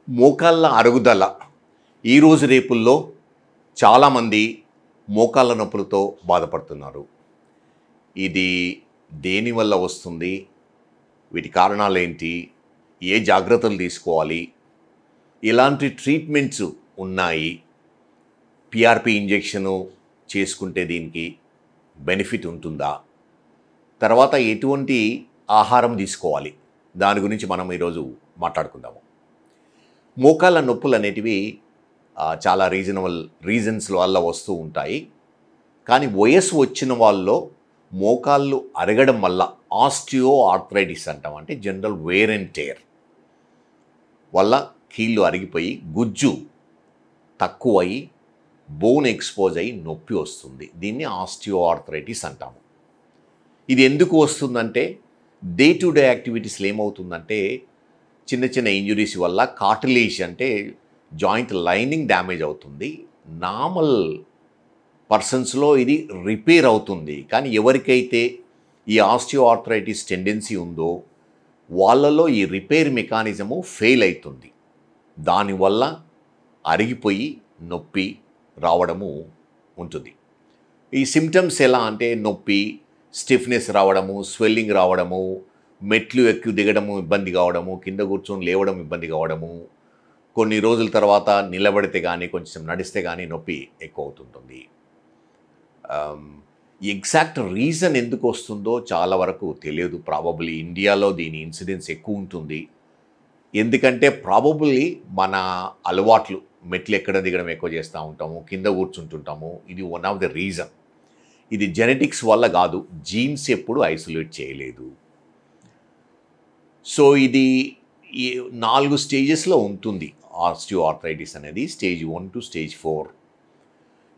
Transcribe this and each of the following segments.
మోకాళ్ళ అరుగుదల ఈరోజు రేపుల్లో చాలామంది మోకాళ్ళ నొప్పులతో బాధపడుతున్నారు. ఇది దేనివల్ల వస్తుంది? వీటి కారణాలేంటి? ఏ జాగ్రత్తలు తీసుకోవాలి? ఎలాంటి ట్రీట్మెంట్స్ ఉన్నాయి? పిఆర్పి ఇంజెక్షను చేసుకుంటే దీనికి బెనిఫిట్ ఉంటుందా? తర్వాత ఎటువంటి ఆహారం తీసుకోవాలి? దాని గురించి మనం ఈరోజు మాట్లాడుకుందాము. మోకాళ్ళ నొప్పులు అనేటివి చాలా రీజన్స్ వల్ల వస్తూ ఉంటాయి. కానీ వయస్సు వచ్చిన వాళ్ళలో మోకాళ్ళు అరగడం వల్ల ఆస్టియో ఆర్థరైటిస్ అంటాం. అంటే జనరల్ వేర్ అండ్ టేర్ వల్ల కీళ్ళు అరిగిపోయి గుజ్జు తక్కువై బోన్ ఎక్స్పోజ్ అయ్యి నొప్పి వస్తుంది. దీన్ని ఆస్టియో ఆర్థరైటిస్ అంటాము. ఇది ఎందుకు వస్తుందంటే డే టు డే యాక్టివిటీస్లో ఏమవుతుందంటే చిన్న చిన్న ఇంజురీస్ వల్ల కార్టిలేజ్ అంటే జాయింట్ లైనింగ్ డ్యామేజ్ అవుతుంది. నార్మల్ పర్సన్స్లో ఇది రిపేర్ అవుతుంది. కానీ ఎవరికైతే ఈ ఆస్టియో ఆర్థరైటిస్ టెండెన్సీ ఉందో వాళ్ళలో ఈ రిపేర్ మెకానిజము ఫెయిల్ అవుతుంది. దానివల్ల అరిగిపోయి నొప్పి రావడము ఉంటుంది. ఈ సిమ్టమ్స్ ఎలా అంటే నొప్పి, స్టిఫ్నెస్ రావడము, స్వెల్లింగ్ రావడము, మెట్లు ఎక్కి దిగడము ఇబ్బంది కావడము, కింద కూర్చొని లేవడం ఇబ్బంది కావడము, కొన్ని రోజుల తర్వాత నిలబడితే కానీ కొంచెం నడిస్తే కానీ నొప్పి ఎక్కువ అవుతుంటుంది. ఎగ్జాక్ట్ రీజన్ ఎందుకు వస్తుందో చాలా వరకు తెలియదు. ప్రాబబ్లీ ఇండియాలో దీని ఇన్సిడెన్స్ ఎక్కువ ఉంటుంది. ఎందుకంటే ప్రాబబ్లీ మన అలవాట్లు మెట్లు ఎక్కడ దిగడం ఎక్కువ చేస్తూ ఉంటాము, కింద కూర్చుంటుంటాము. ఇది వన్ ఆఫ్ ది రీజన్. ఇది జెనెటిక్స్ వల్ల కాదు, జీన్స్ ఎప్పుడు ఐసోలేట్ చేయలేదు. సో ఇది 4 స్టేజెస్లో ఉంటుంది ఆస్టియో ఆర్థరైటిస్ అనేది. Stage 1 to stage 4.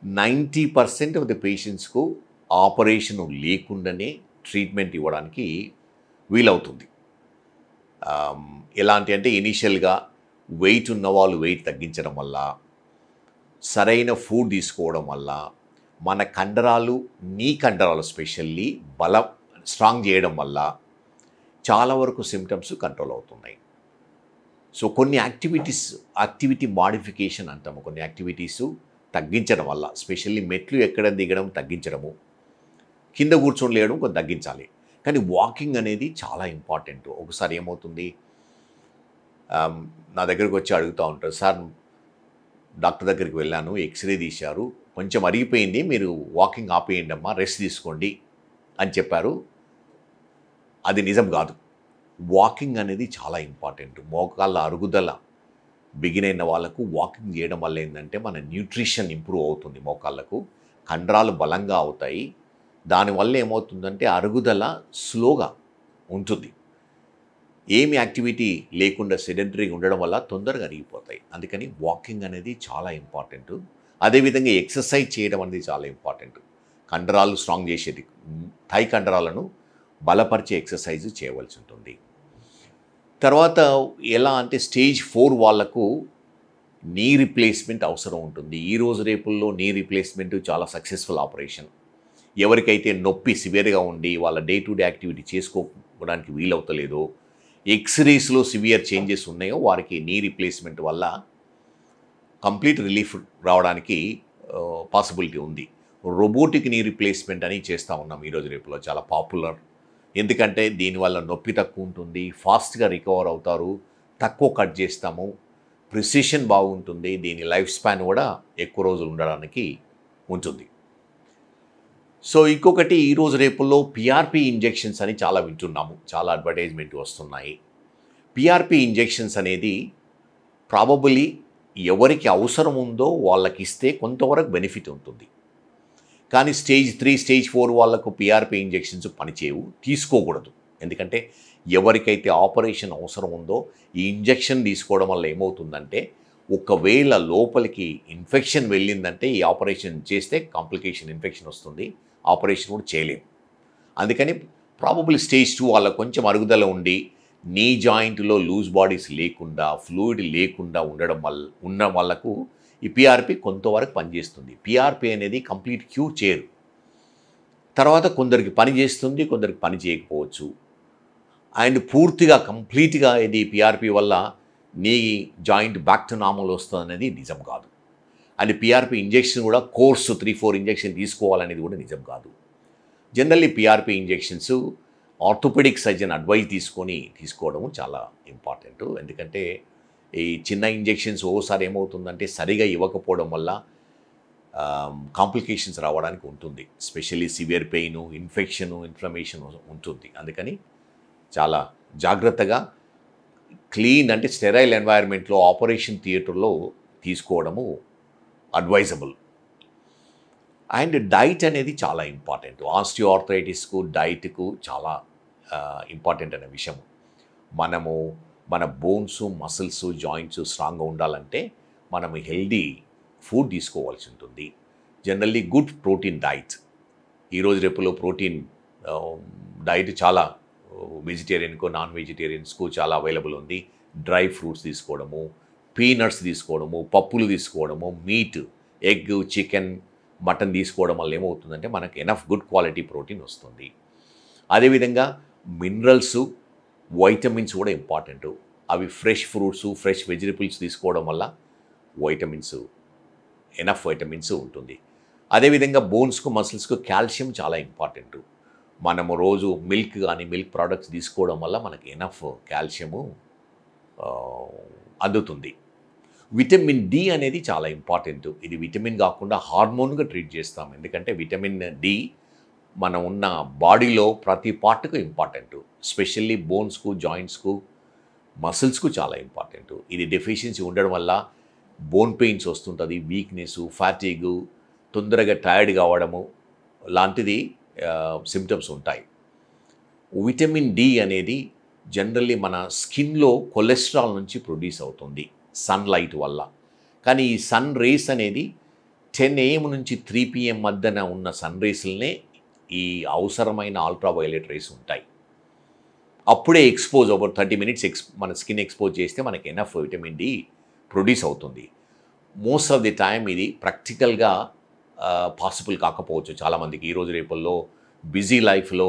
90% of the పేషెంట్స్కు ఆపరేషన్ లేకుండానే ట్రీట్మెంట్ ఇవ్వడానికి వీలవుతుంది. ఎలాంటి అంటే ఇనీషియల్గా వెయిట్ ఉన్న వాళ్ళు వెయిట్ తగ్గించడం వల్ల, సరైన ఫుడ్ తీసుకోవడం వల్ల, మన కండరాలు నీ కండరాలు స్పెషల్లీ స్ట్రాంగ్ చేయడం వల్ల చాలా వరకు సిమ్టమ్స్ కంట్రోల్ అవుతున్నాయి. సో కొన్ని యాక్టివిటీ మాడిఫికేషన్ అంటాము. కొన్ని యాక్టివిటీసు తగ్గించడం వల్ల, స్పెషల్లీ మెట్లు ఎక్కడ దిగడం తగ్గించడము, కింద కూర్చొని లేయడం కొంచెం తగ్గించాలి. కానీ వాకింగ్ అనేది చాలా ఇంపార్టెంట్. ఒకసారి ఏమవుతుంది, నా దగ్గరకు వచ్చి అడుగుతూ ఉంటారు, సార్ డాక్టర్ దగ్గరికి వెళ్ళాను, ఎక్స్రే తీశారు, కొంచెం అరిగిపోయింది, మీరు వాకింగ్ ఆపేయండి అమ్మా, రెస్ట్ తీసుకోండి అని చెప్పారు. అది నిజం కాదు. వాకింగ్ అనేది చాలా ఇంపార్టెంట్. మోకాళ్ళ అరుగుదల బిగిన్ అయిన వాళ్ళకు వాకింగ్ చేయడం వల్ల ఏంటంటే మన న్యూట్రిషన్ ఇంప్రూవ్ అవుతుంది. మోకాళ్ళకు కండరాలు బలంగా అవుతాయి. దానివల్ల ఏమవుతుందంటే అరుగుదల స్లోగా ఉంటుంది. ఏమి యాక్టివిటీ లేకుండా సెడెంటరీగా ఉండడం వల్ల తొందరగా అరిగిపోతాయి. అందుకని వాకింగ్ అనేది చాలా ఇంపార్టెంట్. అదేవిధంగా ఎక్సర్సైజ్ చేయడం అనేది చాలా ఇంపార్టెంట్. కండరాలు స్ట్రాంగ్ చేసేది, థై కండరాలను బలపరిచే ఎక్సర్సైజ్ చేయవలసి ఉంటుంది. తర్వాత ఎలా అంటే స్టేజ్ 4 వాళ్లకు నీ రీప్లేస్మెంట్ అవసరం ఉంటుంది. ఈరోజు రేపుల్లో నీ రీప్లేస్మెంట్ చాలా సక్సెస్ఫుల్ ఆపరేషన్. ఎవరికైతే నొప్పి సివియర్గా ఉండి వాళ్ళ డే టు డే యాక్టివిటీ చేసుకోవడానికి వీలవుతలేదో, ఎక్స్రేస్లో సివియర్ చేంజెస్ ఉన్నాయో వారికి నీ రీప్లేస్మెంట్ వల్ల కంప్లీట్ రిలీఫ్ రావడానికి పాసిబిలిటీ ఉంది. రోబోటిక్ నీ రీప్లేస్మెంట్ అని చేస్తూ ఉన్నాం ఈరోజు రేపులో. చాలా పాపులర్. ఎందుకంటే దీనివల్ల నొప్పి తక్కువ ఉంటుంది, ఫాస్ట్గా రికవర్ అవుతారు, తక్కువ కట్ చేస్తాము, ప్రిసిషన్ బాగుంటుంది, దీని లైఫ్ స్పాన్ కూడా ఎక్కువ రోజులు ఉండడానికి ఉంటుంది. సో ఇంకొకటి ఈరోజు రేపుల్లో పిఆర్పి ఇంజెక్షన్స్ అని చాలా వింటున్నాము, చాలా అడ్వర్టైజ్మెంట్ వస్తున్నాయి. పిఆర్పి ఇంజెక్షన్స్ అనేది ప్రాబబులీ ఎవరికి అవసరం ఉందో వాళ్ళకి ఇస్తే కొంతవరకు బెనిఫిట్ ఉంటుంది. కానీ స్టేజ్ 3, స్టేజ్ 4 వాళ్ళకు పిఆర్పి ఇంజెక్షన్స్ పనిచేయవు, తీసుకోకూడదు. ఎందుకంటే ఎవరికైతే ఆపరేషన్ అవసరం ఉందో ఈ ఇంజెక్షన్ తీసుకోవడం వల్ల ఏమవుతుందంటే ఒకవేళ లోపలికి ఇన్ఫెక్షన్ వెళ్ళిందంటే ఈ ఆపరేషన్ చేస్తే కాంప్లికేషన్, ఇన్ఫెక్షన్ వస్తుంది, ఆపరేషన్ కూడా చేయలేము. అందుకని ప్రాబబుల్ స్టేజ్ 2 వాళ్ళకు కొంచెం అరుగుదల ఉండి నీ జాయింట్లో లూజ్ బాడీస్ లేకుండా, ఫ్లూయిడ్ లేకుండా ఉన్న వాళ్ళకు ఈ పిఆర్పి కొంతవరకు పనిచేస్తుంది. పిఆర్పి అనేది కంప్లీట్ క్యూర్ చేయరు. తర్వాత కొందరికి పని చేస్తుంది, కొందరికి పని చేయకపోవచ్చు. అండ్ పూర్తిగా కంప్లీట్గా ఇది పిఆర్పి వల్ల knee joint back to normal వస్తుంది అనేది నిజం కాదు. అండ్ పిఆర్పి ఇంజెక్షన్ కూడా కోర్సు 3-4 ఇంజెక్షన్ తీసుకోవాలనేది కూడా నిజం కాదు. Generally PRP injections orthopaedic surgeon advice తీసుకోవడము చాలా ఇంపార్టెంట్. ఎందుకంటే ఈ చిన్న ఇంజెక్షన్స్ ఓసారి ఏమవుతుందంటే సరిగా ఇవ్వకపోవడం వల్ల కాంప్లికేషన్స్ రావడానికి ఉంటుంది. స్పెషల్లీ సివియర్ పెయిన్, ఇన్ఫ్లమేషన్ ఉంటుంది. అందుకని చాలా జాగ్రత్తగా క్లీన్ అంటే స్టెరైల్ ఎన్వైర్న్మెంట్లో ఆపరేషన్ థియేటర్లో తీసుకోవడము అడ్వైజబుల్. అండ్ డైట్ అనేది చాలా ఇంపార్టెంట్. ఆస్టియోఆర్థరైటిస్కు డైట్కు చాలా ఇంపార్టెంట్ అనే విషయం. మనము మన బోన్స్, మసిల్స్, జాయింట్స్ స్ట్రాంగ్గా ఉండాలంటే మనం హెల్దీ ఫుడ్ తీసుకోవాల్సి ఉంటుంది. Generally good protein diet. ఈరోజు రేపులో ప్రోటీన్ డైట్ చాలా వెజిటేరియన్కు, నాన్ వెజిటేరియన్స్కు చాలా అవైలబుల్ ఉంది. డ్రై ఫ్రూట్స్ తీసుకోవడము, పీనట్స్ తీసుకోవడము, పప్పులు తీసుకోవడము, మీట్, ఎగ్, చికెన్, మటన్ తీసుకోవడం వల్ల ఏమవుతుందంటే మనకు ఎనఫ్ గుడ్ క్వాలిటీ ప్రోటీన్ వస్తుంది. అదేవిధంగా మినరల్స్, వైటమిన్స్ కూడా ఇంపార్టెంట్. అవి ఫ్రెష్ ఫ్రూట్స్, ఫ్రెష్ వెజిటబుల్స్ తీసుకోవడం వల్ల ఎనఫ్ వైటమిన్స్ ఉంటుంది. అదేవిధంగా బోన్స్కు, మసిల్స్కు కాల్షియం చాలా ఇంపార్టెంట్. మనము రోజు మిల్క్ కానీ మిల్క్ ప్రోడక్ట్స్ తీసుకోవడం వల్ల మనకి ఎనఫ్ కాల్షియము అందుతుంది. విటమిన్ డి అనేది చాలా ఇంపార్టెంట్. ఇది విటమిన్ కాకుండా హార్మోన్గా ట్రీట్ చేస్తాం. ఎందుకంటే విటమిన్ డి మనం ఉన్న బాడీలో ప్రతి పార్ట్కు ఇంపార్టెంట్. స్పెషల్లీ బోన్స్కు, జాయింట్స్కు, మసిల్స్కు చాలా ఇంపార్టెంట్. ఇది డెఫిషియన్సీ ఉండడం వల్ల బోన్ పెయిన్స్ వస్తుంటుంది, వీక్నెస్, ఫ్యాటిగ్, తొందరగా టైర్డ్ కావడము లాంటిది సిమ్టమ్స్ ఉంటాయి. విటమిన్ డి అనేది జనరల్లీ మన స్కిన్లో కొలెస్ట్రాల్ నుంచి ప్రొడ్యూస్ అవుతుంది సన్లైట్ వల్ల. కానీ ఈ సన్ రేస్ అనేది 10 AM నుంచి 3 PM మధ్యన ఉన్న సన్ రేస్లనే ఈ అవసరమైన అల్ట్రావైలెట్ రేస్ ఉంటాయి. అప్పుడే ఎక్స్పోజ్ ఓవర్ 30 minutes మన స్కిన్ ఎక్స్పోజ్ చేస్తే మనకి ఎనఫ్ విటమిన్ డి ప్రొడ్యూస్ అవుతుంది. మోస్ట్ ఆఫ్ ది టైమ్ ఇది ప్రాక్టికల్గా పాసిబుల్ కాకపోవచ్చు చాలామందికి. ఈరోజు రేపుల్లో బిజీ లైఫ్లో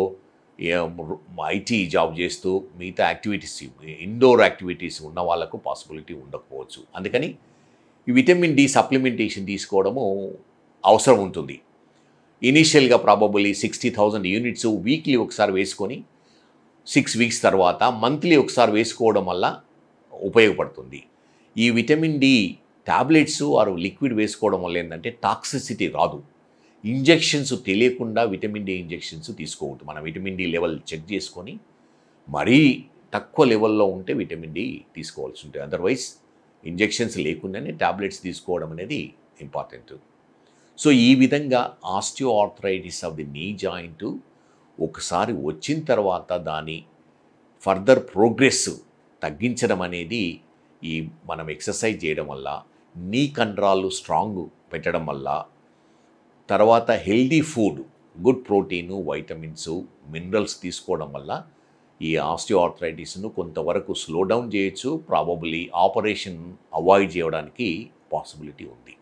ఐటీ జాబ్ చేస్తూ మిగతా యాక్టివిటీస్, ఇండోర్ యాక్టివిటీస్ ఉన్న వాళ్ళకు పాసిబిలిటీ ఉండకపోవచ్చు. అందుకని ఈ విటమిన్ డి సప్లిమెంటేషన్ తీసుకోవడము అవసరం ఉంటుంది. ఇనీషియల్గా ప్రాబబుల్లీ 60,000 యూనిట్స్ వీక్లీ ఒకసారి వేసుకొని 6 weeks తర్వాత మంత్లీ ఒకసారి వేసుకోవడం వల్ల ఉపయోగపడుతుంది. ఈ vitamin D tablets or liquid వేసుకోవడం వల్ల ఏంటంటే టాక్సిసిటీ రాదు. ఇంజెక్షన్స్ తెలియకుండా విటమిన్ డి ఇంజెక్షన్స్ తీసుకోవద్దు. మనం విటమిన్ డి లెవెల్ చెక్ చేసుకొని మరీ తక్కువ లెవెల్లో ఉంటే విటమిన్ డి తీసుకోవాల్సి ఉంటుంది. అదర్వైజ్ ఇంజెక్షన్స్ లేకుండానే టాబ్లెట్స్ తీసుకోవడం అనేది ఇంపార్టెంట్. సో ఈ విధంగా osteoarthritis of the knee joint ఒకసారి వచ్చిన తర్వాత దాని ఫర్దర్ ప్రోగ్రెస్ తగ్గించడం అనేది ఈ మనం ఎక్సర్సైజ్ చేయడం వల్ల, నీ కండరాలు స్ట్రాంగ్ పెట్టడం వల్ల, తర్వాత healthy food, good protein, vitamins, minerals తీసుకోవడం వల్ల ఈ ఆస్టియోఆర్థరైటిస్ను కొంతవరకు స్లో డౌన్ చేయొచ్చు. ప్రాబబ్లీ ఆపరేషన్ అవాయిడ్ చేయడానికి పాసిబిలిటీ ఉంది.